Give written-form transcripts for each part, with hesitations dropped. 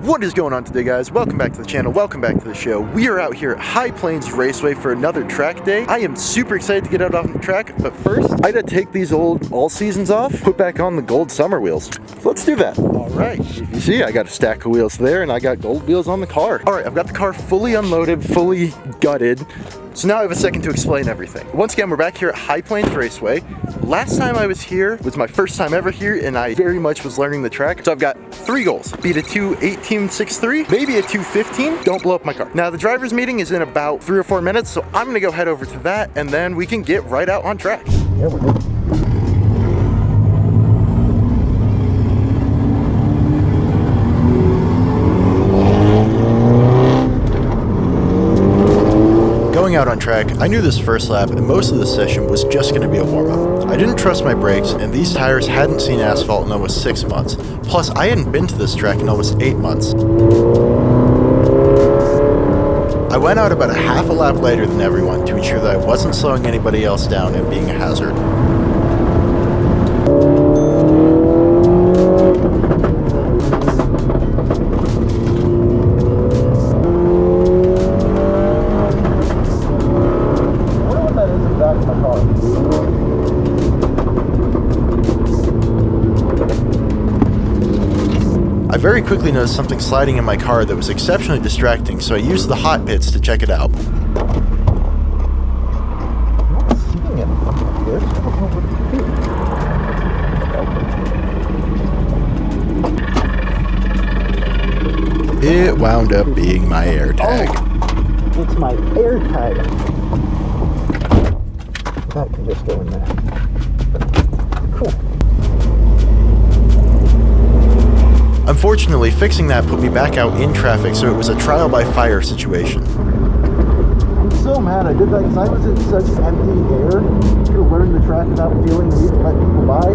What is going on today, guys? Welcome back to the channel, welcome back to the show. We are out here at High Plains Raceway for another track day. I am super excited to get out on the track, but first, I gotta take these old all seasons off, put back on the gold summer wheels. Let's do that. All right, if you see, I got a stack of wheels there and I got gold wheels on the car. All right, I've got the car fully unloaded, fully gutted. So now I have a second to explain everything. Once again, we're back here at High Plains Raceway. Last time I was here was my first time ever here, and I very much was learning the track. So I've got 3 goals. Beat a 2:18.63, maybe a 2:15. Don't blow up my car. Now the driver's meeting is in about 3 or 4 minutes, so I'm gonna go head over to that, and then we can get right out on track. There we go. Going out on track, I knew this first lap and most of the session was just going to be a warm-up. I didn't trust my brakes, and these tires hadn't seen asphalt in almost 6 months. Plus, I hadn't been to this track in almost 8 months. I went out about a half a lap later than everyone to ensure that I wasn't slowing anybody else down and being a hazard. I very quickly noticed something sliding in my car that was exceptionally distracting, so I used the hot pits to check it out. It wound up being my air tag. Oh, it's my air tag. That can just go in there. Cool. Unfortunately, fixing that put me back out in traffic, so it was a trial by fire situation. I'm so mad I did that because I was in such empty air. Could have learned the track without feeling the need to let people by.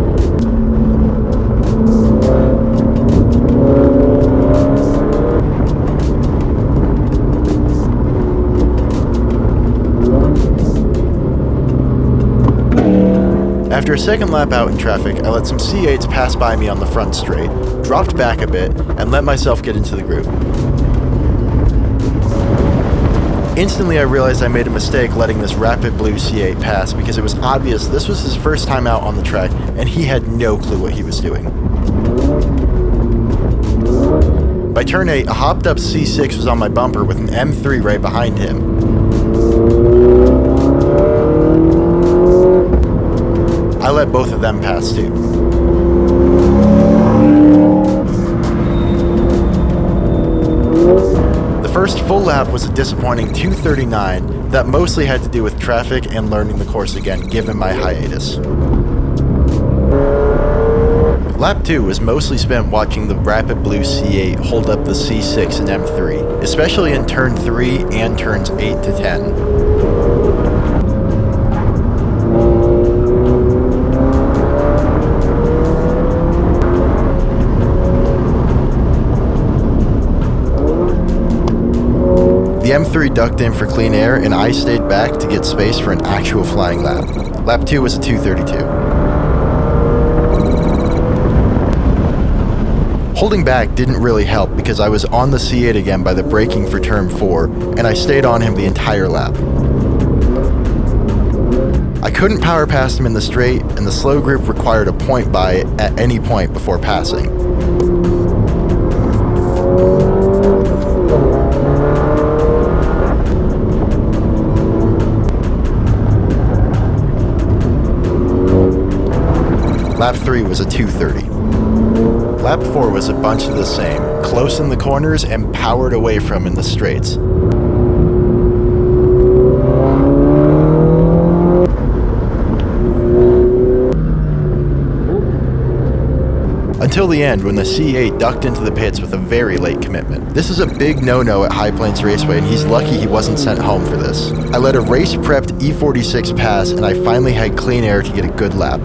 After a second lap out in traffic, I let some C8s pass by me on the front straight, dropped back a bit, and let myself get into the groove. Instantly I realized I made a mistake letting this rapid blue C8 pass because it was obvious this was his first time out on the track and he had no clue what he was doing. By turn 8, a hopped up C6 was on my bumper with an M3 right behind him. I let both of them pass too. The first full lap was a disappointing 2:39 that mostly had to do with traffic and learning the course again given my hiatus. Lap 2 was mostly spent watching the rapid blue C8 hold up the C6 and M3, especially in turn 3 and turns 8 to 10. The M3 ducked in for clean air, and I stayed back to get space for an actual flying lap. Lap 2 was a 2:32. Holding back didn't really help because I was on the C8 again by the braking for turn 4, and I stayed on him the entire lap. I couldn't power past him in the straight, and the slow group required a point by at any point before passing. Lap 3 was a 2:30. Lap 4 was a bunch of the same, close in the corners and powered away from in the straights. Until the end when the C8 ducked into the pits with a very late commitment. This is a big no-no at High Plains Raceway, and he's lucky he wasn't sent home for this. I let a race-prepped E46 pass, and I finally had clean air to get a good lap.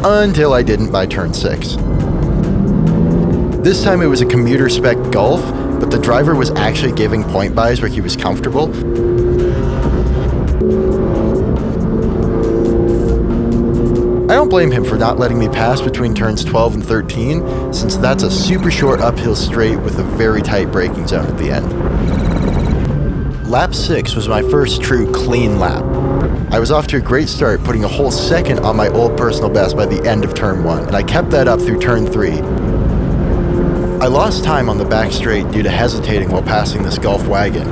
Until I didn't by turn 6. This time it was a commuter spec Golf, but the driver was actually giving point buys where he was comfortable. I don't blame him for not letting me pass between turns 12 and 13, since that's a super short uphill straight with a very tight braking zone at the end. Lap 6 was my first true clean lap. I was off to a great start, putting a whole second on my old personal best by the end of turn 1, and I kept that up through turn 3. I lost time on the back straight due to hesitating while passing this Golf wagon.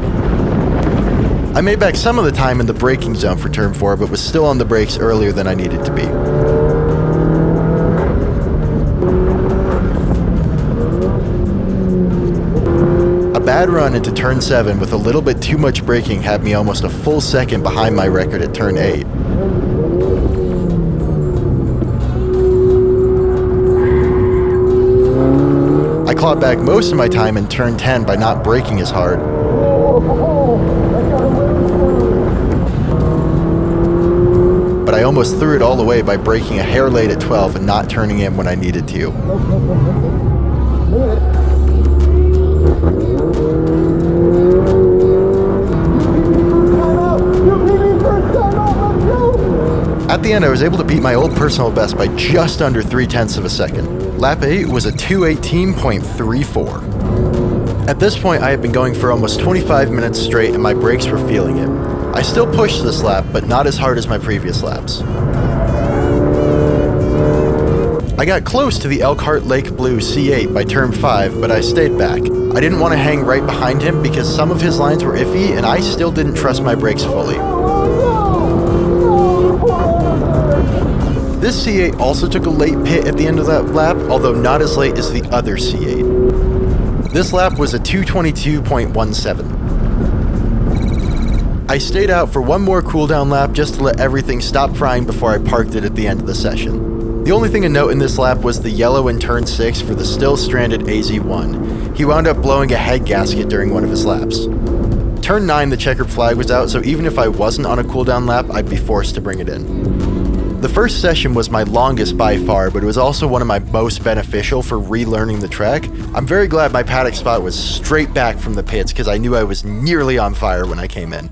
I made back some of the time in the braking zone for turn 4, but was still on the brakes earlier than I needed to be. A bad run into turn 7 with a little bit too much braking had me almost a full second behind my record at turn 8. I clawed back most of my time in turn 10 by not braking as hard. But I almost threw it all away by braking a hair late at 12 and not turning in when I needed to. At the end, I was able to beat my old personal best by just under 0.3 of a second. Lap 8 was a 2:18.34. At this point, I had been going for almost 25 minutes straight and my brakes were feeling it. I still pushed this lap, but not as hard as my previous laps. I got close to the Elkhart Lake Blue C8 by turn 5, but I stayed back. I didn't want to hang right behind him because some of his lines were iffy and I still didn't trust my brakes fully. This C8 also took a late pit at the end of that lap, although not as late as the other C8. This lap was a 2:22.17. I stayed out for one more cooldown lap just to let everything stop frying before I parked it at the end of the session. The only thing to note in this lap was the yellow in turn 6 for the still stranded AZ1. He wound up blowing a head gasket during one of his laps. Turn 9 the checkered flag was out, so even if I wasn't on a cooldown lap, I'd be forced to bring it in. The first session was my longest by far, but it was also one of my most beneficial for relearning the track. I'm very glad my paddock spot was straight back from the pits because I knew I was nearly on fire when I came in.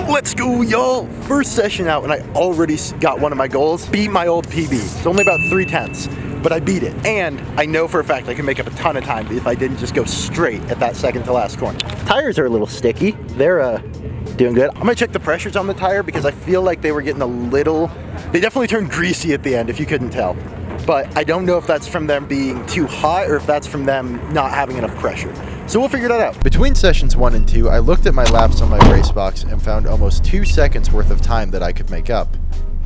Let's go, y'all! First session out and I already got one of my goals, beat my old PB. It's only about 0.3, but I beat it. And I know for a fact I can make up a ton of time if I didn't just go straight at that second to last corner. Tires are a little sticky. They're doing good. I'm gonna check the pressures on the tire because I feel like they were getting a little, they definitely turned greasy at the end if you couldn't tell. But I don't know if that's from them being too hot or if that's from them not having enough pressure. So we'll figure that out. Between sessions 1 and 2, I looked at my laps on my race box and found almost 2 seconds worth of time that I could make up.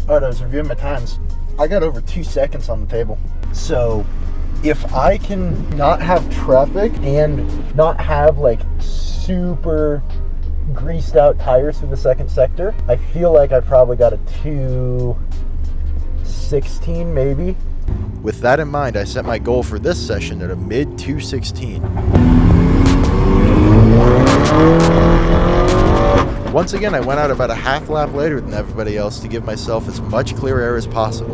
All right, I was reviewing my times. I got over 2 seconds on the table. So if I can not have traffic and not have like super greased out tires through the second sector, I feel like I probably got a 2:16 maybe. With that in mind, I set my goal for this session at a mid 2:16. Once again, I went out about a half lap later than everybody else to give myself as much clear air as possible.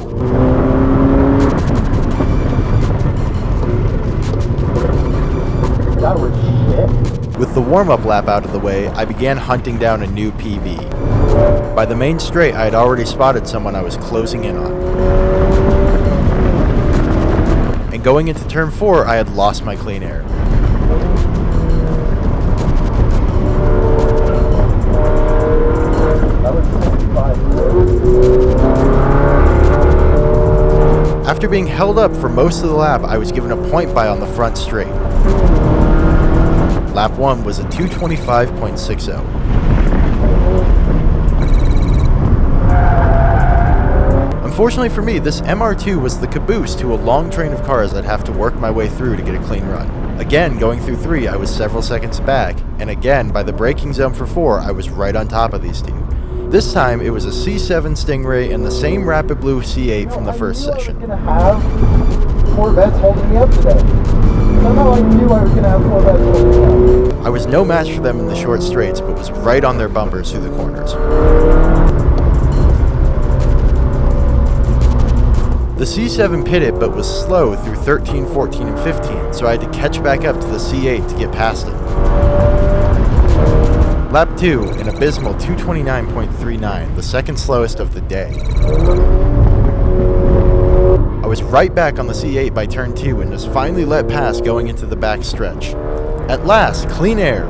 That was shit. With the warm-up lap out of the way, I began hunting down a new PB. By the main straight, I had already spotted someone I was closing in on. And going into turn 4, I had lost my clean air. After being held up for most of the lap, I was given a point by on the front straight. Lap 1 was a 2:25.60. Unfortunately for me, this MR2 was the caboose to a long train of cars I'd have to work my way through to get a clean run. Again, going through 3, I was several seconds back, and again, by the braking zone for 4, I was right on top of these two. This time, it was a C7 Stingray and the same Rapid Blue C8 from the first session. I was gonna have Corvettes holding me up today. Somehow I knew I was gonna have Corvettes holding me up. I was no match for them in the short straights, but was right on their bumpers through the corners. The C7 pitted but was slow through 13, 14, and 15, so I had to catch back up to the C8 to get past it. Lap 2, an abysmal 229.39, the second slowest of the day. I was right back on the C8 by turn 2 and was finally let pass going into the back stretch. At last, clean air.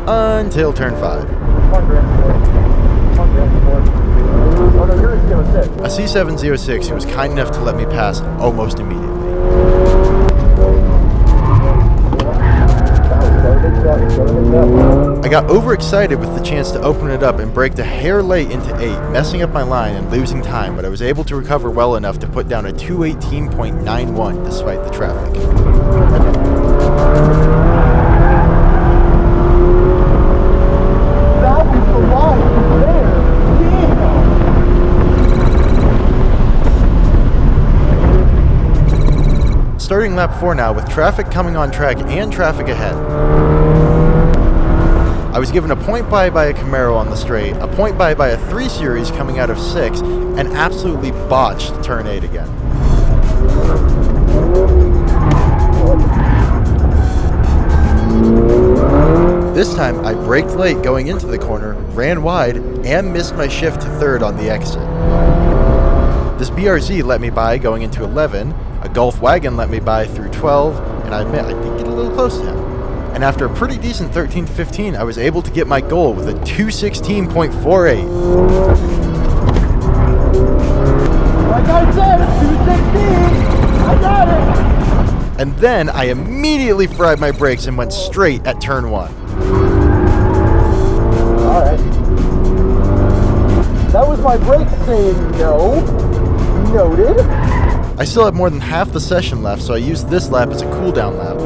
Until turn 5. A C706 who was kind enough to let me pass almost immediately. I got overexcited with the chance to open it up and braked a hair late into 8, messing up my line and losing time, but I was able to recover well enough to put down a 218.91 despite the traffic. That was the line there. Damn. Starting lap 4 now with traffic coming on track and traffic ahead. I was given a point by a Camaro on the straight, a point by a 3 Series coming out of 6, and absolutely botched turn 8 again. This time I braked late going into the corner, ran wide, and missed my shift to third on the exit. This BRZ let me by going into 11, a Golf wagon let me by through 12, and I admit I did get a little close to him. And after a pretty decent 13 to 15, I was able to get my goal with a 216.48. Like I said, 216. I got it. And then I immediately fried my brakes and went straight at turn 1. Alright. That was my brakes saying no. Noted. I still have more than half the session left, so I used this lap as a cooldown lap.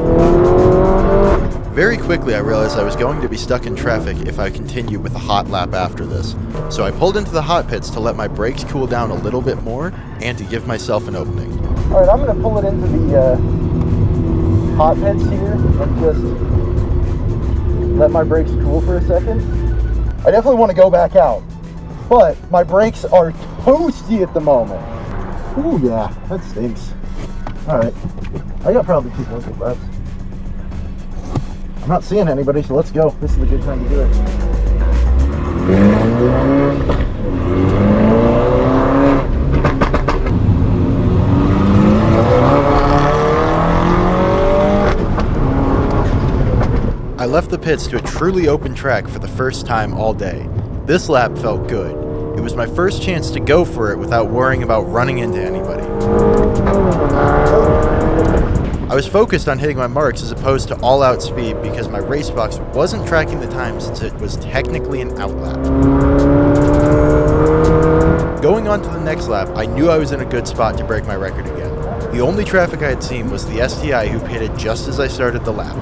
Very quickly I realized I was going to be stuck in traffic if I continued with a hot lap after this, so I pulled into the hot pits to let my brakes cool down a little bit more and to give myself an opening. Alright, I'm going to pull it into the hot pits here and just let my brakes cool for a second. I definitely want to go back out, but my brakes are toasty at the moment. Ooh, yeah, that stinks. Alright, I got probably 2 points left. I'm not seeing anybody, so let's go. This is a good time to do it. I left the pits to a truly open track for the first time all day. This lap felt good. It was my first chance to go for it without worrying about running into anybody. I was focused on hitting my marks as opposed to all-out speed because my race box wasn't tracking the time since it was technically an outlap. Going on to the next lap, I knew I was in a good spot to break my record again. The only traffic I had seen was the STI who pitted just as I started the lap.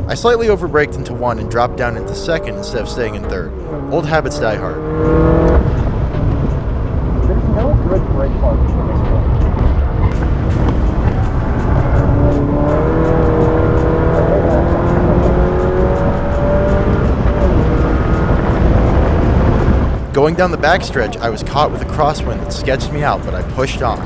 I slightly overbraked into 1 and dropped down into 2nd instead of staying in 3rd. Old habits die hard. There's no good brake marks in this one. Going down the backstretch, I was caught with a crosswind that sketched me out, but I pushed on.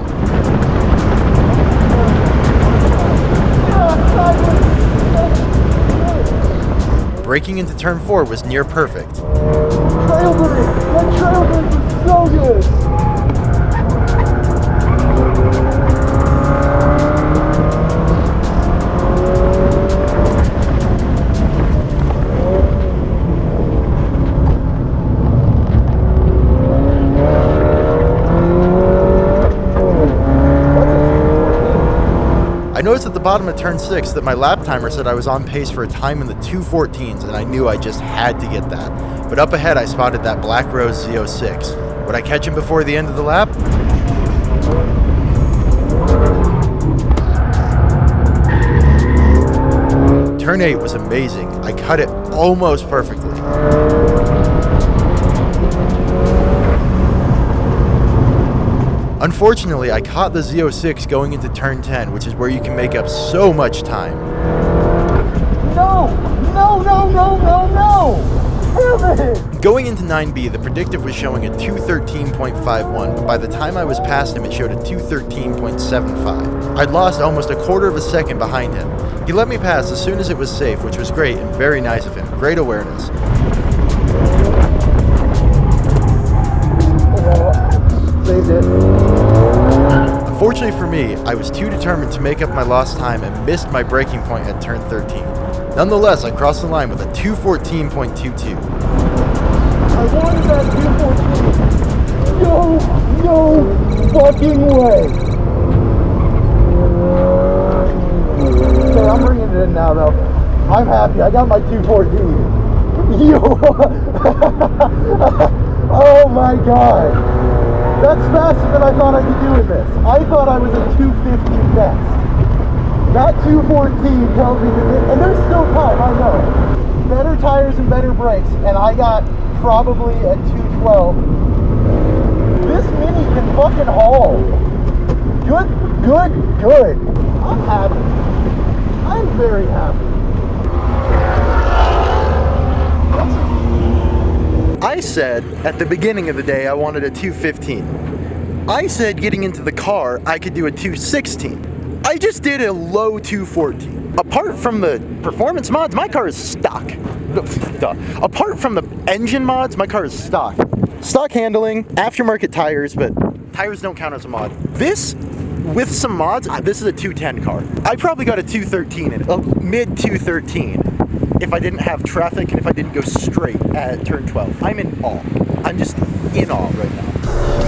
Braking into turn 4 was near perfect. Trail brake! That trail brake was so good! I noticed at the bottom of turn 6 that my lap timer said I was on pace for a time in the 2:14s, and I knew I just had to get that. But up ahead I spotted that Black Rose Z06. Would I catch him before the end of the lap? Turn 8 was amazing. I cut it almost perfectly. Unfortunately, I caught the Z06 going into turn 10, which is where you can make up so much time. No! No, no, no, no, no! Damn it! Going into 9B, the predictive was showing a 213.51, but by the time I was past him, it showed a 213.75. I'd lost almost a quarter of a second behind him. He let me pass as soon as it was safe, which was great and very nice of him. Great awareness. Saved it. Unfortunately for me, I was too determined to make up my lost time and missed my braking point at turn 13. Nonetheless, I crossed the line with a 214.22. I wanted that 214. No fucking way. Okay, I'm bringing it in now though. I'm happy. I got my 214. Yo. Oh my god. That's faster than I thought I could do with this. I thought I was a 250 best. That 214 tells me that, and there's still time, I know. Better tires and better brakes, and I got probably a 212. This Mini can fucking haul. Good. I'm happy. I'm very happy. I said at the beginning of the day I wanted a 215. I said getting into the car I could do a 216. I just did a low 214. Apart from the performance mods, my car is stock. Apart from the engine mods, my car is stock. Stock handling, aftermarket tires, but tires don't count as a mod. This, with some mods, this is a 210 car. I probably got a 213 in it, a mid 213. If I didn't have traffic and if I didn't go straight at turn 12. I'm in awe. I'm just in awe right now.